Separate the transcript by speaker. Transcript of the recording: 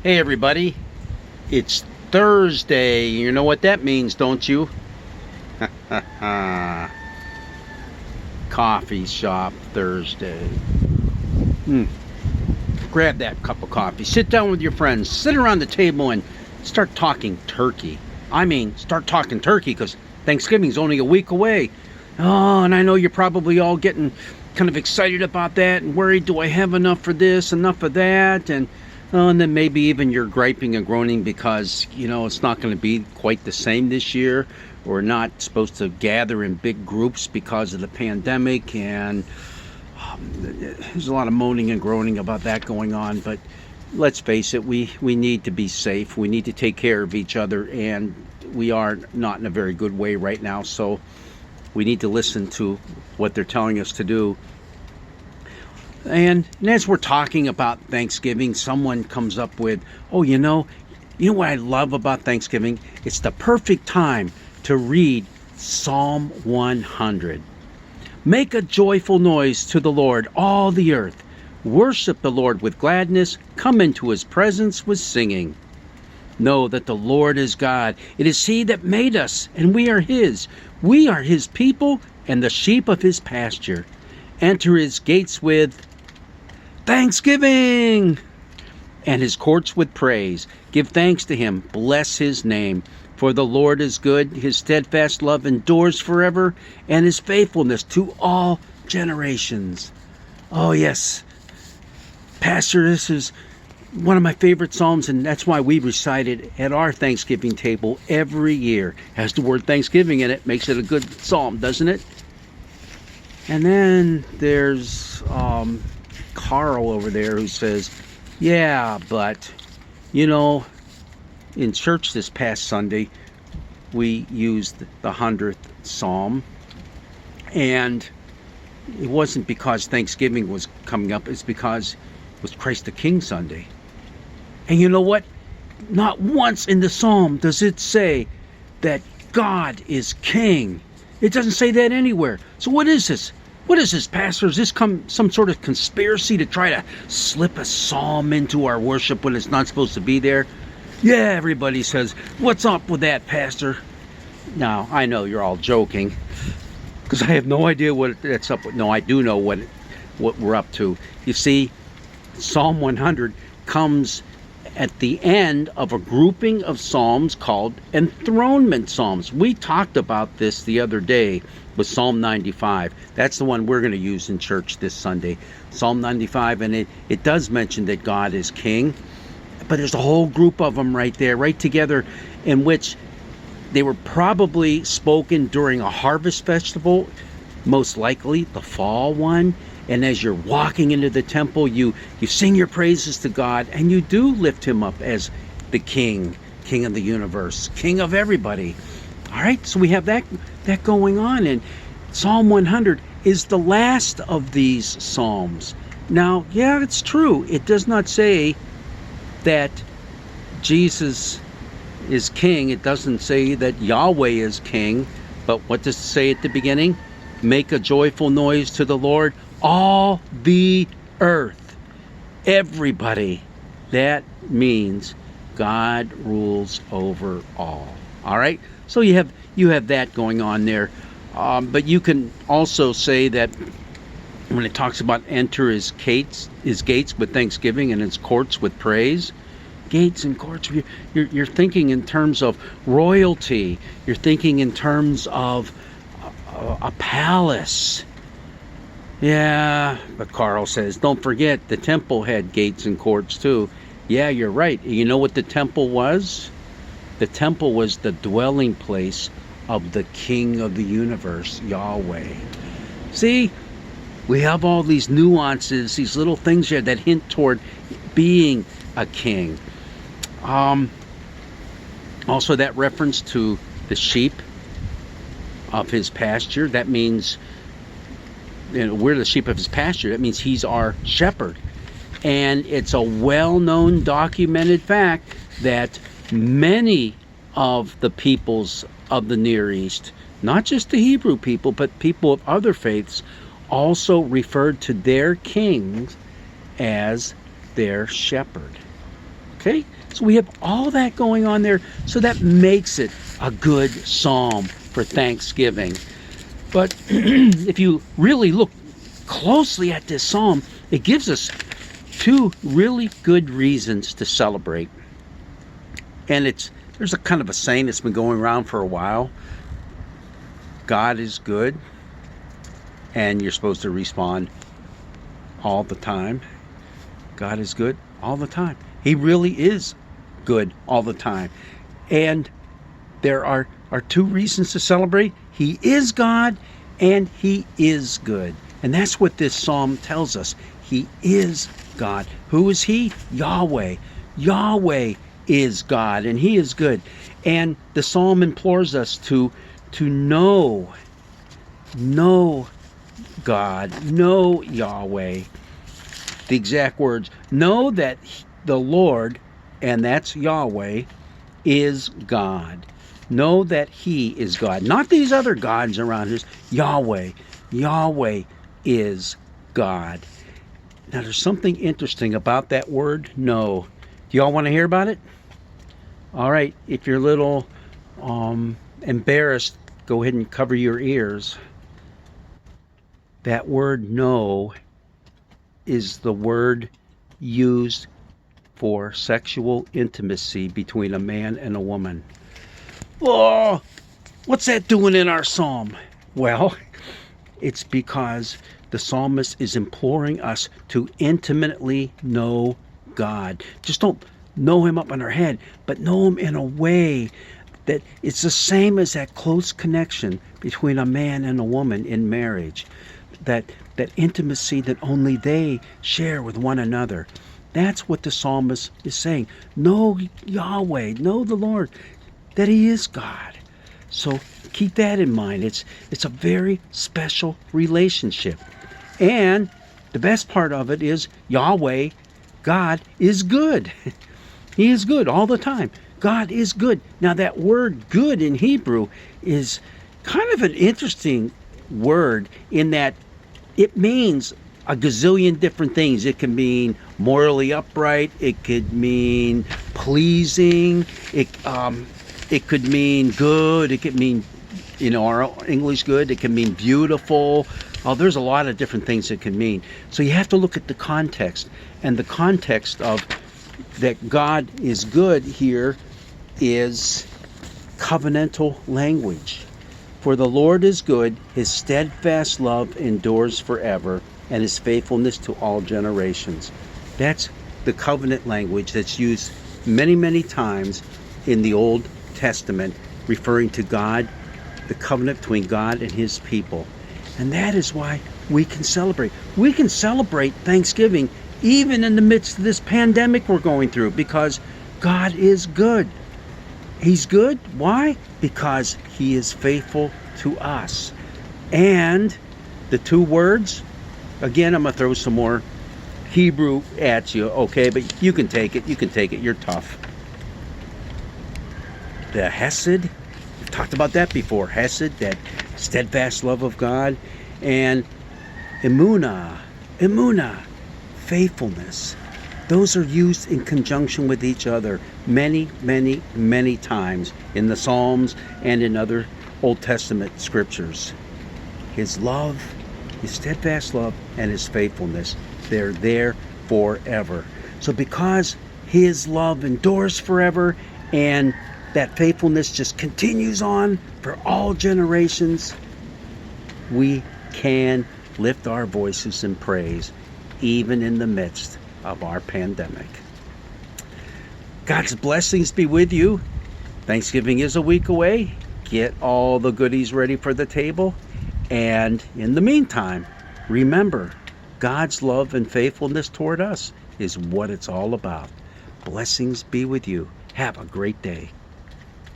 Speaker 1: Hey everybody, it's Thursday. You know what that means, don't you? Coffee shop Thursday. Grab that cup of coffee, sit down with your friends, sit around the table and start talking turkey. I mean, start talking turkey because Thanksgiving's only a week away. Oh, and I know you're probably all getting kind of excited about that and worried, do I have enough for this, enough of that? And then maybe even you're griping and groaning because, it's not going to be quite the same this year. We're not supposed to gather in big groups because of the pandemic, and there's a lot of moaning and groaning about that going on. But let's face it, we need to be safe. We need to take care of each other, and we are not in a very good way right now. So we need to listen to what they're telling us to do. And as we're talking about Thanksgiving, someone comes up with, oh, you know what I love about Thanksgiving? It's the perfect time to read Psalm 100. Make a joyful noise to the Lord, all the earth. Worship the Lord with gladness. Come into his presence with singing. Know that the Lord is God. It is he that made us, and we are his. We are his people and the sheep of his pasture. Enter his gates with thanksgiving and his courts with praise. Give thanks to him. Bless his name. For the Lord is good. His steadfast love endures forever, and his faithfulness to all generations. Oh, yes. Pastor, this is one of my favorite psalms, and that's why we recite it at our Thanksgiving table every year. It has the word Thanksgiving in it. Makes it a good psalm, doesn't it? And then there's Carl over there who says, yeah, but, in church this past Sunday, we used the 100th Psalm, and it wasn't because Thanksgiving was coming up, it's because it was Christ the King Sunday. And you know what? Not once in the Psalm does it say that God is King. It doesn't say that anywhere. So what is this? What is this, Pastor? Is this some sort of conspiracy to try to slip a psalm into our worship when it's not supposed to be there? Yeah, everybody says, what's up with that, Pastor? Now, I know you're all joking, because I have no idea what that's up with. No, I do know what we're up to. You see, Psalm 100 comes at the end of a grouping of psalms called enthronement psalms. We talked about this the other day with Psalm 95. That's the one we're going to use in church this Sunday. Psalm 95, and it does mention that God is king, but there's a whole group of them right there, right together, in which they were probably spoken during a harvest festival, most likely the fall one. And as you're walking into the temple, you sing your praises to God, and you do lift him up as the King of the universe, King of everybody. All right, so we have that going on, and Psalm 100 is the last of these psalms. Now, yeah, it's true. It does not say that Jesus is king. It doesn't say that Yahweh is king. But what does it say at the beginning? Make a joyful noise to the Lord, all the earth. Everybody. That means God rules over all. All right? So you have that going on there. But you can also say that when it talks about enter his gates with thanksgiving and his courts with praise, gates and courts, you're thinking in terms of royalty. You're thinking in terms of a palace. Yeah, but Carl says, don't forget, the temple had gates and courts too. Yeah, you're right. You know what the temple was? The temple was the dwelling place of the King of the universe, Yahweh. See, we have all these nuances, these little things here that hint toward being a king. Also, that reference to the sheep of his pasture, that means we're the sheep of his pasture. That means he's our shepherd. And it's a well-known, documented fact that many of the peoples of the Near East, not just the Hebrew people, but people of other faiths, also referred to their kings as their shepherd. Okay? So we have all that going on there. So that makes it a good psalm for Thanksgiving. But if you really look closely at this psalm, it gives us two really good reasons to celebrate. And there's a kind of a saying that's been going around for a while. God is good, and you're supposed to respond all the time. God is good all the time. He really is good all the time. And there are two reasons to celebrate. He is God, and He is good. And that's what this psalm tells us. He is God. Who is He? Yahweh. Yahweh is God, and He is good. And the psalm implores us to know God, know Yahweh. The exact words, know that the Lord, and that's Yahweh, is God. Know that He is God. Not these other gods around us. Yahweh. Yahweh is God. Now there's something interesting about that word, know. Do y'all want to hear about it? All right, if you're a little embarrassed, go ahead and cover your ears. That word know is the word used for sexual intimacy between a man and a woman. Oh, what's that doing in our psalm? Well, it's because the psalmist is imploring us to intimately know God. Just don't know Him up in our head, but know Him in a way that it's the same as that close connection between a man and a woman in marriage. That intimacy that only they share with one another. That's what the psalmist is saying. Know Yahweh, know the Lord, that He is God. So keep that in mind. It's a very special relationship. And the best part of it is Yahweh, God, is good. He is good all the time. God is good. Now that word good in Hebrew is kind of an interesting word in that it means a gazillion different things. It can mean morally upright. It could mean pleasing. It could mean good. It could mean, our English good. It can mean beautiful. Oh, there's a lot of different things it can mean. So you have to look at the context. And the context of that God is good here is covenantal language. For the Lord is good, His steadfast love endures forever, and His faithfulness to all generations. That's the covenant language that's used many, many times in the Old Testament, referring to God, the covenant between God and His people. And that is why we can celebrate. We can celebrate Thanksgiving even in the midst of this pandemic we're going through, because God is good. He's good. Why? Because He is faithful to us. And the two words, again, I'm going to throw some more Hebrew at you, okay? But you can take it. You can take it. You're tough. The Hesed, we've talked about that before. Hesed, that steadfast love of God. And Emunah, faithfulness. Those are used in conjunction with each other many, many, many times in the Psalms and in other Old Testament scriptures. His love, His steadfast love, and His faithfulness, they're there forever. So because His love endures forever and that faithfulness just continues on for all generations, we can lift our voices in praise even in the midst of our pandemic. God's blessings be with you. Thanksgiving is a week away. Get all the goodies ready for the table. And in the meantime, remember, God's love and faithfulness toward us is what it's all about. Blessings be with you. Have a great day.